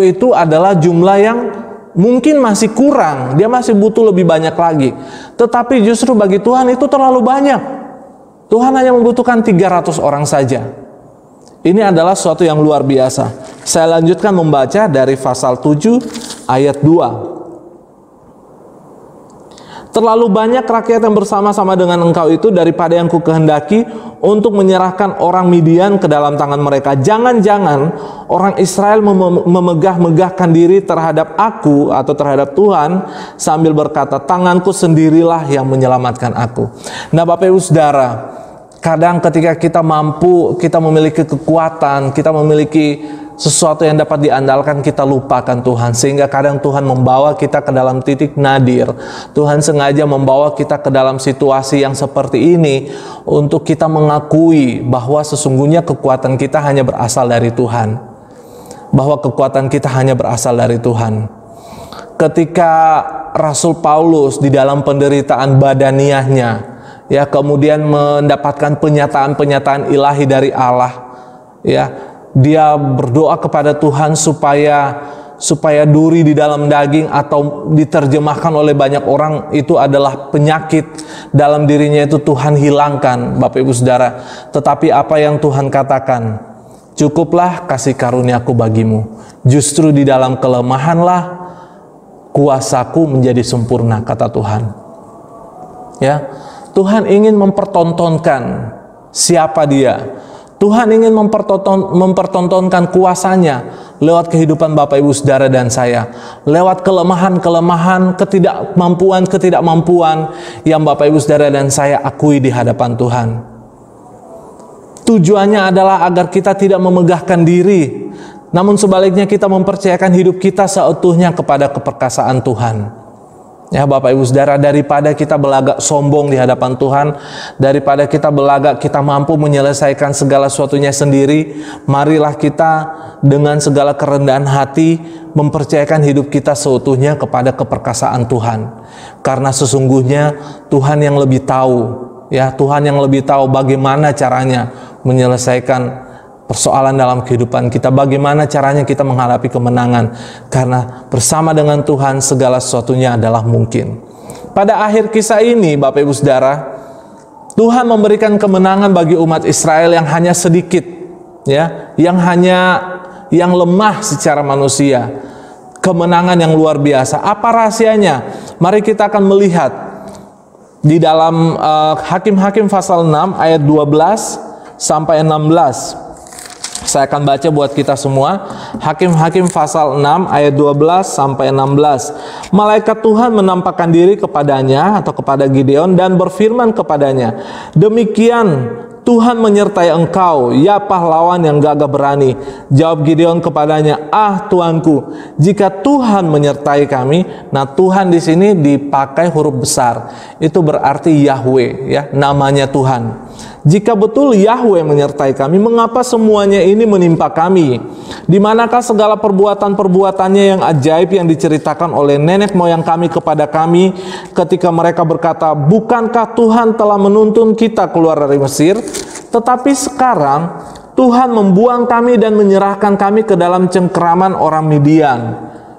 itu adalah jumlah yang mungkin masih kurang, dia masih butuh lebih banyak lagi. Tetapi justru bagi Tuhan itu terlalu banyak. Tuhan hanya membutuhkan 300 orang saja. Ini adalah sesuatu yang luar biasa. Saya lanjutkan membaca dari pasal 7 ayat 2. Terlalu banyak rakyat yang bersama-sama dengan engkau itu daripada yang ku kehendaki untuk menyerahkan orang Midian ke dalam tangan mereka. Jangan-jangan orang Israel memegah-megahkan diri terhadap aku atau terhadap Tuhan sambil berkata, tanganku sendirilah yang menyelamatkan aku. Nah Bapak Ibu Saudara, kadang ketika kita mampu, kita memiliki kekuatan, kita memiliki sesuatu yang dapat diandalkan, kita lupakan Tuhan. Sehingga kadang Tuhan membawa kita ke dalam titik nadir. Tuhan sengaja membawa kita ke dalam situasi yang seperti ini untuk kita mengakui bahwa sesungguhnya kekuatan kita hanya berasal dari Tuhan. Bahwa kekuatan kita hanya berasal dari Tuhan. Ketika Rasul Paulus di dalam penderitaan badaniahnya, ya, kemudian mendapatkan penyataan-penyataan ilahi dari Allah, ya, dia berdoa kepada Tuhan supaya duri di dalam daging, atau diterjemahkan oleh banyak orang itu adalah penyakit dalam dirinya, itu Tuhan hilangkan, Bapak Ibu Saudara. Tetapi apa yang Tuhan katakan? Cukuplah kasih karuniaku bagimu. Justru di dalam kelemahanlah kuasaku menjadi sempurna, kata Tuhan. Ya, Tuhan ingin mempertontonkan siapa Dia. Tuhan ingin mempertontonkan kuasanya lewat kehidupan Bapak Ibu Saudara dan saya, lewat kelemahan-kelemahan, ketidakmampuan yang Bapak Ibu Saudara dan saya akui di hadapan Tuhan. Tujuannya adalah agar kita tidak memegahkan diri, namun sebaliknya kita mempercayakan hidup kita seutuhnya kepada keperkasaan Tuhan. Ya Bapak Ibu Saudara, daripada kita belagak sombong di hadapan Tuhan, daripada kita belagak kita mampu menyelesaikan segala sesuatunya sendiri, marilah kita dengan segala kerendahan hati mempercayakan hidup kita seutuhnya kepada keperkasaan Tuhan. Karena sesungguhnya Tuhan yang lebih tahu, ya, Tuhan yang lebih tahu bagaimana caranya menyelesaikan persoalan dalam kehidupan kita, bagaimana caranya kita menghadapi kemenangan, karena bersama dengan Tuhan segala sesuatunya adalah mungkin. Pada akhir kisah ini Bapak Ibu Saudara, Tuhan memberikan kemenangan bagi umat Israel yang hanya sedikit, ya, yang lemah secara manusia. Kemenangan yang luar biasa. Apa rahasianya? Mari kita akan melihat Di dalam Hakim-Hakim pasal 6 ayat 12 sampai 16. Saya akan baca buat kita semua. Hakim-Hakim pasal 6 ayat 12 sampai 16. Malaikat Tuhan menampakkan diri kepadanya atau kepada Gideon dan berfirman kepadanya, "Demikian Tuhan menyertai engkau, ya pahlawan yang gagah berani." Jawab Gideon kepadanya, "Ah Tuanku, jika Tuhan menyertai kami." Nah, Tuhan di sini dipakai huruf besar. Itu berarti Yahweh, ya, namanya Tuhan. "Jika betul Yahweh menyertai kami, mengapa semuanya ini menimpa kami? Di manakah segala perbuatan-perbuatannya yang ajaib yang diceritakan oleh nenek moyang kami kepada kami ketika mereka berkata, 'Bukankah Tuhan telah menuntun kita keluar dari Mesir?' Tetapi sekarang Tuhan membuang kami dan menyerahkan kami ke dalam cengkeraman orang Midian."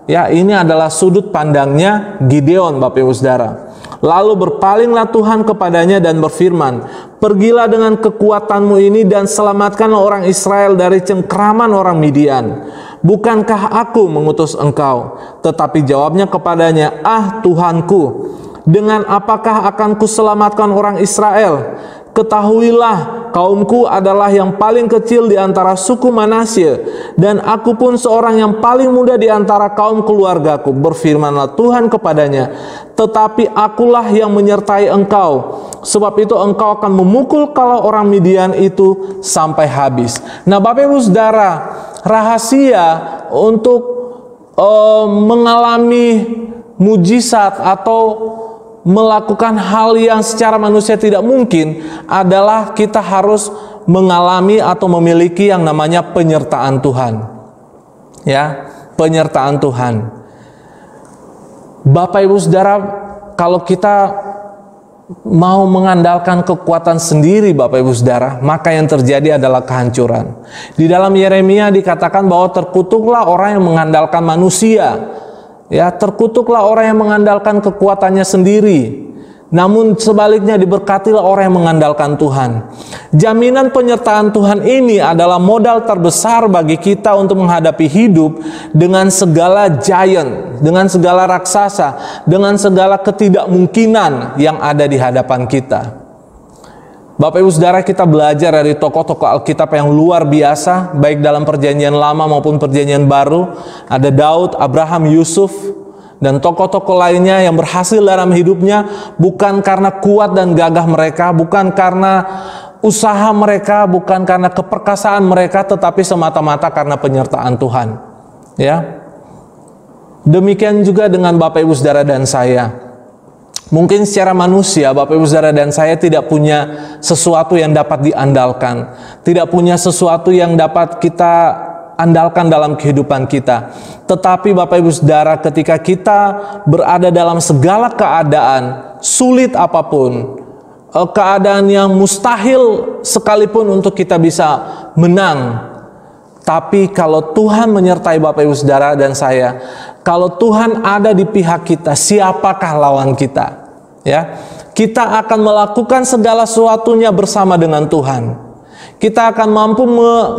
Ya, ini adalah sudut pandangnya Gideon, Bapak Ibu Saudara. Lalu berpalinglah Tuhan kepadanya dan berfirman, "Pergilah dengan kekuatanmu ini dan selamatkanlah orang Israel dari cengkeraman orang Midian. Bukankah aku mengutus engkau?" Tetapi jawabnya kepadanya, "Ah Tuhanku, dengan apakah akan kuselamatkan orang Israel? Ketahuilah, kaumku adalah yang paling kecil di antara suku Manasye, dan aku pun seorang yang paling muda di antara kaum keluargaku." Berfirmanlah Tuhan kepadanya, "Tetapi akulah yang menyertai engkau, sebab itu engkau akan memukul kalau orang Midian itu sampai habis." Nah, Bapak Ibu Saudara, rahasia untuk mengalami mujizat atau melakukan hal yang secara manusia tidak mungkin adalah kita harus mengalami atau memiliki yang namanya penyertaan Tuhan. Ya, penyertaan Tuhan. Bapak Ibu Saudara, kalau kita mau mengandalkan kekuatan sendiri, Bapak Ibu Saudara, maka yang terjadi adalah kehancuran. Di dalam Yeremia dikatakan bahwa terkutuklah orang yang mengandalkan manusia. Ya, terkutuklah orang yang mengandalkan kekuatannya sendiri. Namun sebaliknya diberkatilah orang yang mengandalkan Tuhan. Jaminan penyertaan Tuhan ini adalah modal terbesar bagi kita untuk menghadapi hidup dengan segala giant, dengan segala raksasa, dengan segala ketidakmungkinan yang ada di hadapan kita. Bapak Ibu Saudara, kita belajar dari tokoh-tokoh Alkitab yang luar biasa, baik dalam perjanjian lama maupun perjanjian baru. Ada Daud, Abraham, Yusuf, dan tokoh-tokoh lainnya yang berhasil dalam hidupnya bukan karena kuat dan gagah mereka, bukan karena usaha mereka, bukan karena keperkasaan mereka, tetapi semata-mata karena penyertaan Tuhan. Ya, demikian juga dengan Bapak Ibu Saudara dan saya. Mungkin secara manusia, Bapak Ibu Saudara dan saya tidak punya sesuatu yang dapat diandalkan, tidak punya sesuatu yang dapat kita andalkan dalam kehidupan kita. Tetapi Bapak Ibu Saudara, ketika kita berada dalam segala keadaan, sulit apapun, keadaan yang mustahil sekalipun untuk kita bisa menang, tapi kalau Tuhan menyertai Bapak Ibu Saudara dan saya, kalau Tuhan ada di pihak kita, siapakah lawan kita? Ya, kita akan melakukan segala sesuatunya bersama dengan Tuhan. Kita akan mampu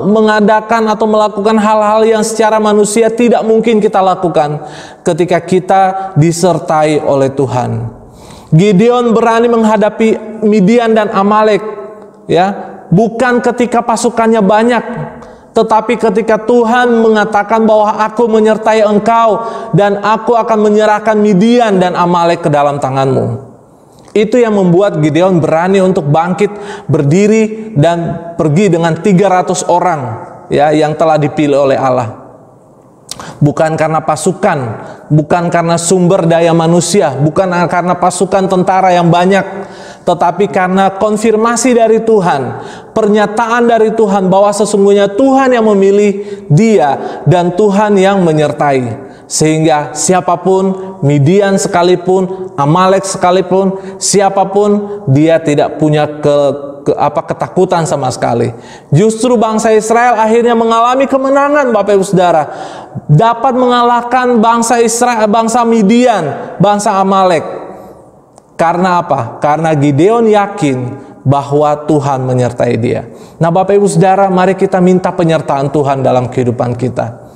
mengadakan atau melakukan hal-hal yang secara manusia tidak mungkin kita lakukan ketika kita disertai oleh Tuhan. Gideon berani menghadapi Midian dan Amalek, ya, bukan ketika pasukannya banyak, tetapi ketika Tuhan mengatakan bahwa aku menyertai engkau dan aku akan menyerahkan Midian dan Amalek ke dalam tanganmu. Itu yang membuat Gideon berani untuk bangkit, berdiri dan pergi dengan 300 orang, ya, yang telah dipilih oleh Allah. Bukan karena pasukan, bukan karena sumber daya manusia, bukan karena pasukan tentara yang banyak, tetapi karena konfirmasi dari Tuhan, pernyataan dari Tuhan bahwa sesungguhnya Tuhan yang memilih dia dan Tuhan yang menyertai. Sehingga siapapun, Midian sekalipun, Amalek sekalipun, siapapun, dia tidak punya ketakutan sama sekali. Justru bangsa Israel akhirnya mengalami kemenangan, Bapak Ibu Saudara, dapat mengalahkan bangsa Israel, bangsa Midian, bangsa Amalek. Karena apa? Karena Gideon yakin bahwa Tuhan menyertai dia. Nah, Bapak Ibu Saudara, mari kita minta penyertaan Tuhan dalam kehidupan kita.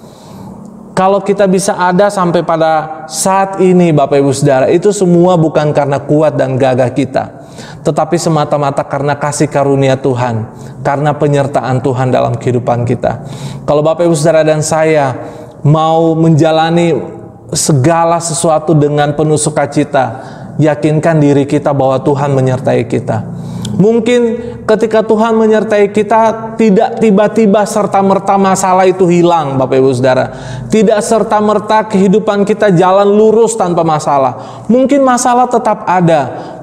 Kalau kita bisa ada sampai pada saat ini Bapak Ibu Saudara, itu semua bukan karena kuat dan gagah kita, tetapi semata-mata karena kasih karunia Tuhan, karena penyertaan Tuhan dalam kehidupan kita. Kalau Bapak Ibu Saudara dan saya mau menjalani segala sesuatu dengan penuh sukacita, yakinkan diri kita bahwa Tuhan menyertai kita. Mungkin ketika Tuhan menyertai kita, tidak tiba-tiba serta-merta masalah itu hilang Bapak Ibu Saudara. Tidak serta-merta kehidupan kita jalan lurus tanpa masalah. Mungkin masalah tetap ada,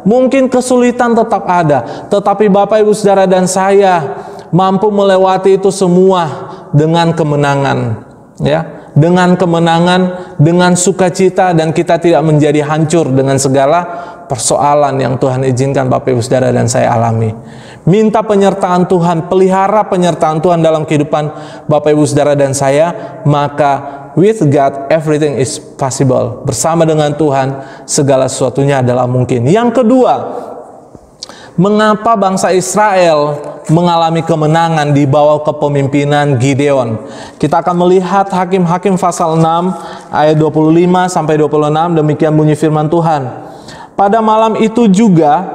mungkin kesulitan tetap ada, tetapi Bapak Ibu Saudara dan saya mampu melewati itu semua dengan kemenangan, ya. Dengan kemenangan, dengan sukacita, dan kita tidak menjadi hancur dengan segala persoalan yang Tuhan izinkan Bapak Ibu Saudara dan saya alami. Minta penyertaan Tuhan, pelihara penyertaan Tuhan dalam kehidupan Bapak Ibu Saudara dan saya, maka with God everything is possible. Bersama dengan Tuhan segala sesuatunya adalah mungkin. Yang kedua, mengapa bangsa Israel mengalami kemenangan di bawah kepemimpinan Gideon? Kita akan melihat Hakim-Hakim pasal 6 ayat 25 sampai 26. Demikian bunyi firman Tuhan. Pada malam itu juga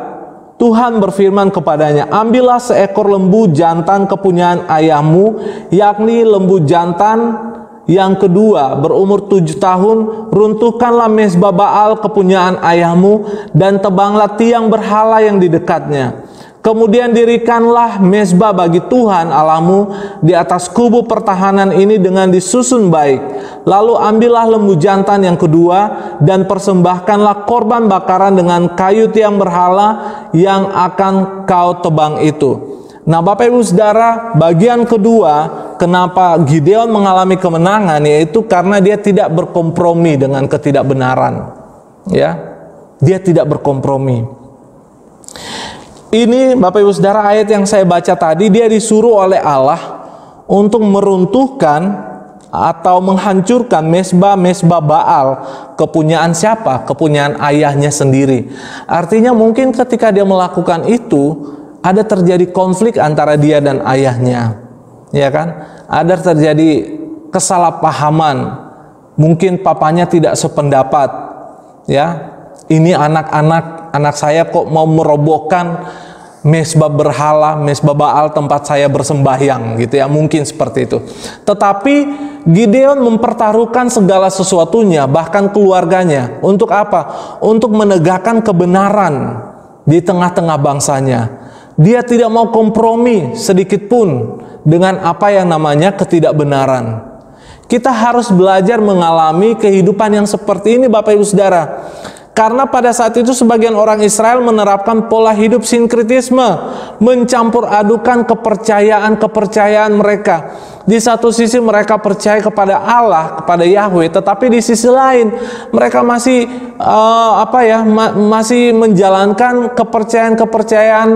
Tuhan berfirman kepadanya, ambillah seekor lembu jantan kepunyaan ayahmu, yakni lembu jantan yang kedua berumur 7 tahun, runtuhkanlah mezbah Baal kepunyaan ayahmu, dan tebanglah tiang berhala yang di dekatnya. Kemudian dirikanlah mezbah bagi Tuhan Allahmu di atas kubu pertahanan ini dengan disusun baik. Lalu ambillah lembu jantan yang kedua dan persembahkanlah korban bakaran dengan kayu tiang berhala yang akan kau tebang itu. Nah Bapak Ibu Saudara, bagian kedua kenapa Gideon mengalami kemenangan, yaitu karena dia tidak berkompromi dengan ketidakbenaran. Ya, dia tidak berkompromi. Ini Bapak Ibu Saudara, ayat yang saya baca tadi, dia disuruh oleh Allah untuk meruntuhkan atau menghancurkan mezbah Baal. Kepunyaan siapa? Kepunyaan ayahnya sendiri. Artinya mungkin ketika dia melakukan itu, ada terjadi konflik antara dia dan ayahnya, ya kan? Ada terjadi kesalahpahaman. Mungkin papanya tidak sependapat, ya. Ini anak saya kok mau merobohkan mezbah berhala, mezbah Baal tempat saya bersembahyang, gitu ya. Mungkin seperti itu. Tetapi Gideon mempertaruhkan segala sesuatunya, bahkan keluarganya. Untuk apa? Untuk menegakkan kebenaran di tengah-tengah bangsanya. Dia tidak mau kompromi sedikit pun dengan apa yang namanya ketidakbenaran. Kita harus belajar mengalami kehidupan yang seperti ini Bapak Ibu Saudara. Karena pada saat itu sebagian orang Israel menerapkan pola hidup sinkretisme, mencampur adukan kepercayaan mereka. Di satu sisi mereka percaya kepada Allah, kepada Yahweh, tetapi di sisi lain mereka masih masih menjalankan kepercayaan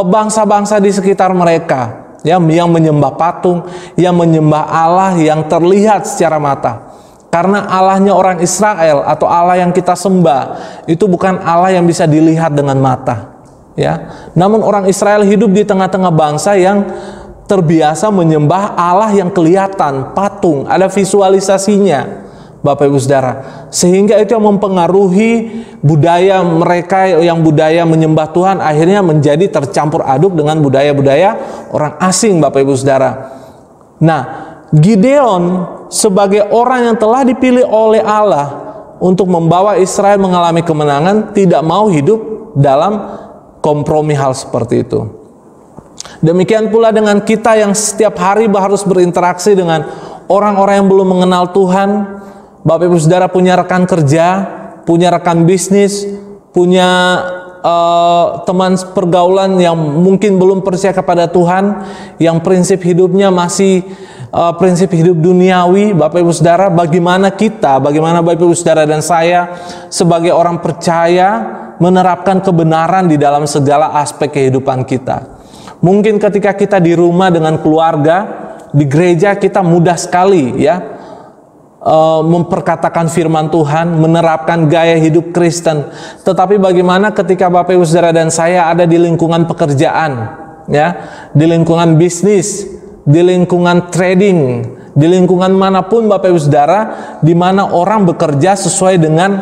bangsa-bangsa di sekitar mereka, ya, yang menyembah patung, yang menyembah Allah yang terlihat secara mata. Karena Allahnya orang Israel atau Allah yang kita sembah itu bukan Allah yang bisa dilihat dengan mata, ya. Namun orang Israel hidup di tengah-tengah bangsa yang terbiasa menyembah Allah yang kelihatan, patung, ada visualisasinya, Bapak Ibu Saudara. Sehingga itu yang mempengaruhi budaya mereka yang budaya menyembah Tuhan akhirnya menjadi tercampur aduk dengan budaya-budaya orang asing, Bapak Ibu Saudara. Nah, Gideon sebagai orang yang telah dipilih oleh Allah untuk membawa Israel mengalami kemenangan, tidak mau hidup dalam kompromi hal seperti itu. Demikian pula dengan kita yang setiap hari harus berinteraksi dengan orang-orang yang belum mengenal Tuhan. Bapak Ibu Saudara punya rekan kerja, punya rekan bisnis, punya teman pergaulan yang mungkin belum percaya kepada Tuhan, yang prinsip hidupnya masih prinsip hidup duniawi. Bapak Ibu Saudara, bagaimana Bapak Ibu Saudara dan saya sebagai orang percaya menerapkan kebenaran di dalam segala aspek kehidupan kita. Mungkin ketika kita di rumah dengan keluarga, di gereja kita mudah sekali, ya, memperkatakan firman Tuhan, menerapkan gaya hidup Kristen. Tetapi bagaimana ketika Bapak Ibu Saudara dan saya ada di lingkungan pekerjaan, ya, di lingkungan bisnis, di lingkungan trading, Di lingkungan manapun Bapak Ibu Saudara, di mana orang bekerja sesuai dengan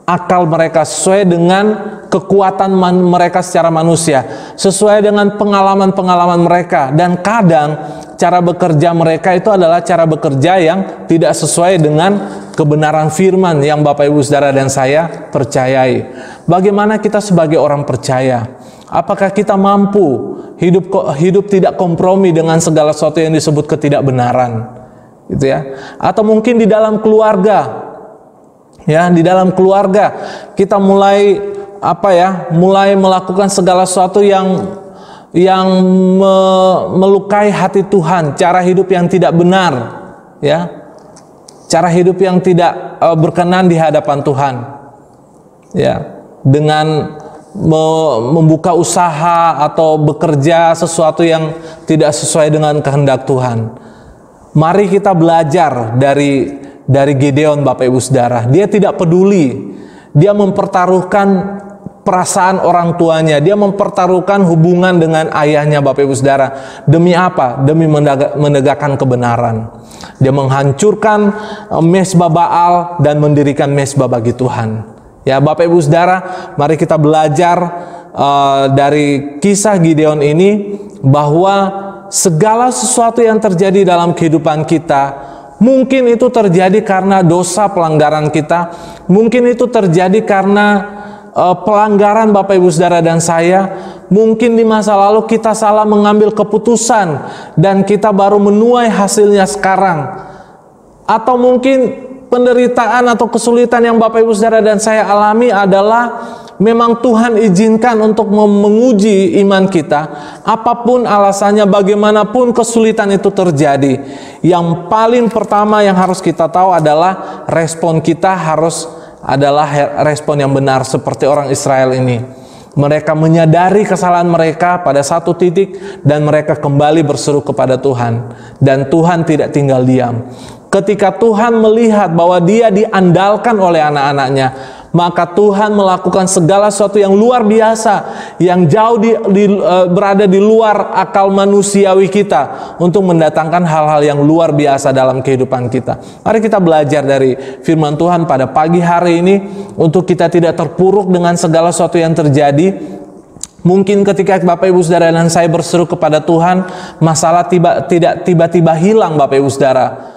akal mereka, sesuai dengan kekuatan mereka secara manusia, sesuai dengan pengalaman-pengalaman mereka. Dan kadang cara bekerja mereka itu adalah cara bekerja yang tidak sesuai dengan kebenaran firman yang Bapak Ibu Saudara dan saya percayai. Bagaimana kita sebagai orang percaya? Apakah kita mampu hidup tidak kompromi dengan segala sesuatu yang disebut ketidakbenaran, gitu ya? Atau mungkin di dalam keluarga, ya, di dalam keluarga kita mulai mulai melakukan segala sesuatu yang melukai hati Tuhan, cara hidup yang tidak benar, ya, cara hidup yang tidak berkenan di hadapan Tuhan, ya, dengan membuka usaha atau bekerja sesuatu yang tidak sesuai dengan kehendak Tuhan. Mari kita belajar dari Gideon, Bapak Ibu Saudara. Dia tidak peduli, dia mempertaruhkan perasaan orang tuanya, dia mempertaruhkan hubungan dengan ayahnya, Bapak Ibu Saudara. Demi apa? Demi menegakkan kebenaran. Dia menghancurkan mezbah Baal dan mendirikan mezbah bagi Tuhan. Ya, Bapak Ibu Saudara, mari kita belajar dari kisah Gideon ini bahwa segala sesuatu yang terjadi dalam kehidupan kita, mungkin itu terjadi karena dosa pelanggaran kita, mungkin itu terjadi karena pelanggaran Bapak Ibu Saudara dan saya, mungkin di masa lalu kita salah mengambil keputusan dan kita baru menuai hasilnya sekarang, atau mungkin penderitaan atau kesulitan yang Bapak Ibu Saudara dan saya alami adalah memang Tuhan izinkan untuk menguji iman kita. Apapun alasannya, bagaimanapun kesulitan itu terjadi, yang paling pertama yang harus kita tahu adalah respon kita harus adalah respon yang benar, seperti orang Israel ini. Mereka menyadari kesalahan mereka pada satu titik dan mereka kembali berseru kepada Tuhan, dan Tuhan tidak tinggal diam. Ketika Tuhan melihat bahwa dia diandalkan oleh anak-anaknya, maka Tuhan melakukan segala sesuatu yang luar biasa, yang jauh berada di luar akal manusiawi kita, untuk mendatangkan hal-hal yang luar biasa dalam kehidupan kita. Mari kita belajar dari firman Tuhan pada pagi hari ini, untuk kita tidak terpuruk dengan segala sesuatu yang terjadi. Mungkin ketika Bapak Ibu Saudara dan saya berseru kepada Tuhan, masalah tidak tiba-tiba hilang, Bapak Ibu Saudara.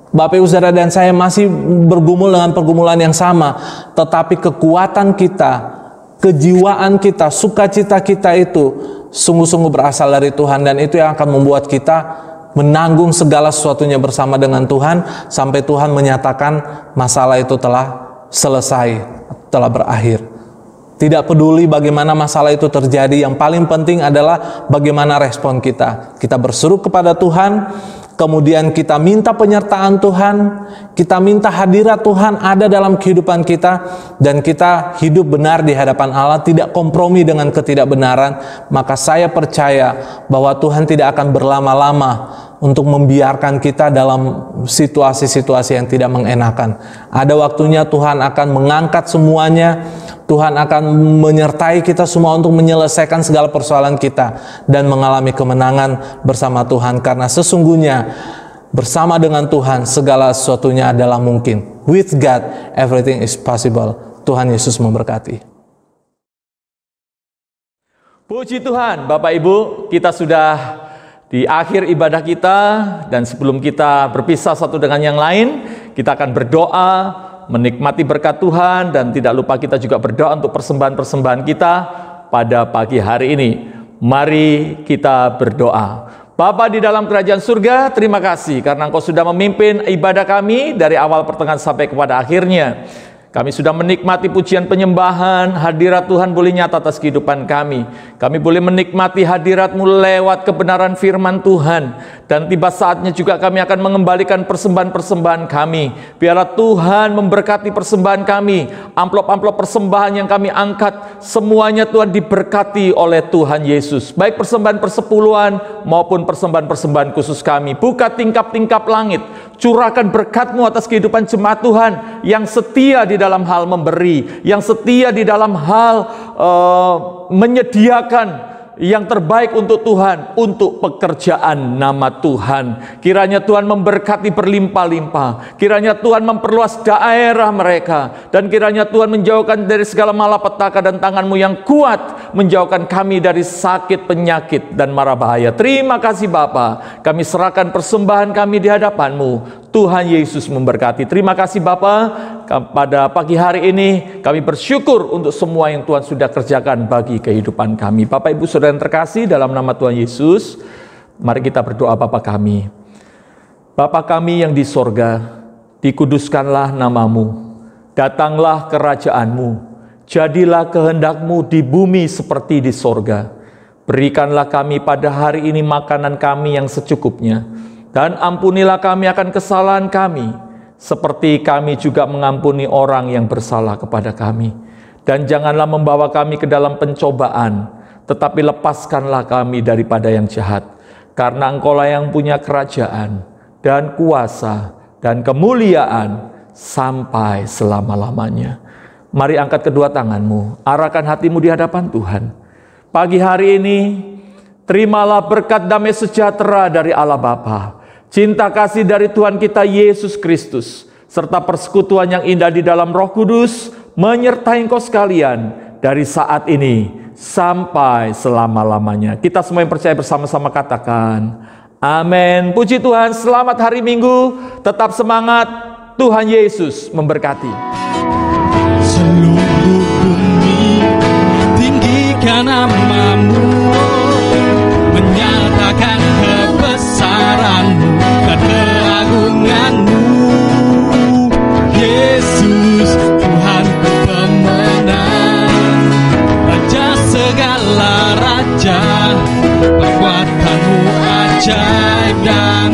Bapak Ibu Saudara dan saya masih bergumul dengan pergumulan yang sama, tetapi kekuatan kita, kejiwaan kita, sukacita kita itu sungguh-sungguh berasal dari Tuhan, dan itu yang akan membuat kita menanggung segala sesuatunya bersama dengan Tuhan sampai Tuhan menyatakan masalah itu telah selesai, telah berakhir. Tidak peduli bagaimana masalah itu terjadi, yang paling penting adalah bagaimana respon kita. Kita berseru kepada Tuhan, kemudian kita minta penyertaan Tuhan, kita minta hadirat Tuhan ada dalam kehidupan kita, dan kita hidup benar di hadapan Allah, tidak kompromi dengan ketidakbenaran. Maka saya percaya bahwa Tuhan tidak akan berlama-lama untuk membiarkan kita dalam situasi-situasi yang tidak mengenakan. Ada waktunya Tuhan akan mengangkat semuanya. Tuhan akan menyertai kita semua untuk menyelesaikan segala persoalan kita dan mengalami kemenangan bersama Tuhan, karena sesungguhnya bersama dengan Tuhan segala sesuatunya adalah mungkin. With God everything is possible. Tuhan Yesus memberkati. Puji Tuhan, Bapak Ibu, kita sudah di akhir ibadah kita, dan sebelum kita berpisah satu dengan yang lain, kita akan berdoa menikmati berkat Tuhan, dan tidak lupa kita juga berdoa untuk persembahan-persembahan kita pada pagi hari ini. Mari kita berdoa. Bapa di dalam kerajaan surga, terima kasih karena Engkau sudah memimpin ibadah kami dari awal pertengahan sampai kepada akhirnya. Kami sudah menikmati pujian penyembahan, hadirat Tuhan boleh nyata atas kehidupan kami. Kami boleh menikmati hadirat-Mu lewat kebenaran firman Tuhan. Dan tiba saatnya juga kami akan mengembalikan persembahan-persembahan kami. Biarlah Tuhan memberkati persembahan kami. Amplop-amplop persembahan yang kami angkat, semuanya Tuhan diberkati oleh Tuhan Yesus. Baik persembahan persepuluhan maupun persembahan-persembahan khusus kami. Buka tingkap-tingkap langit. Curahkan berkat-Mu atas kehidupan jemaat Tuhan yang setia di dalam hal memberi, yang setia di dalam hal menyediakan yang terbaik untuk Tuhan, untuk pekerjaan nama Tuhan. Kiranya Tuhan memberkati berlimpah-limpah, kiranya Tuhan memperluas daerah mereka, dan kiranya Tuhan menjauhkan dari segala malapetaka, dan tangan-Mu yang kuat menjauhkan kami dari sakit, penyakit, dan mara bahaya. Terima kasih Bapa, kami serahkan persembahan kami di hadapan-Mu. Tuhan Yesus memberkati. Terima kasih Bapa, pada pagi hari ini kami bersyukur untuk semua yang Tuhan sudah kerjakan bagi kehidupan kami. Bapak Ibu Saudara yang terkasih, dalam nama Tuhan Yesus, mari kita berdoa. Bapa kami, Bapa kami yang di sorga, dikuduskanlah nama-Mu, datanglah kerajaan-Mu, jadilah kehendak-Mu di bumi seperti di sorga. Berikanlah kami pada hari ini makanan kami yang secukupnya, dan ampunilah kami akan kesalahan kami, seperti kami juga mengampuni orang yang bersalah kepada kami. Dan janganlah membawa kami ke dalam pencobaan, tetapi lepaskanlah kami daripada yang jahat. Karena Engkau-lah yang punya kerajaan, dan kuasa, dan kemuliaan, sampai selama-lamanya. Mari angkat kedua tanganmu, arahkan hatimu di hadapan Tuhan. Pagi hari ini, terimalah berkat damai sejahtera dari Allah Bapa, cinta kasih dari Tuhan kita Yesus Kristus, serta persekutuan yang indah di dalam Roh Kudus, menyertai engkau sekalian dari saat ini sampai selama-lamanya. Kita semua yang percaya bersama-sama katakan, amin. Puji Tuhan, selamat hari Minggu, tetap semangat, Tuhan Yesus memberkati. Seluruh bumi tinggikan nama-Mu, menyatakan kebesaran-Mu dan keagungan-Mu. Yesus Tuhan pemenang, Raja segala raja, kekuatan-Mu ajaib dan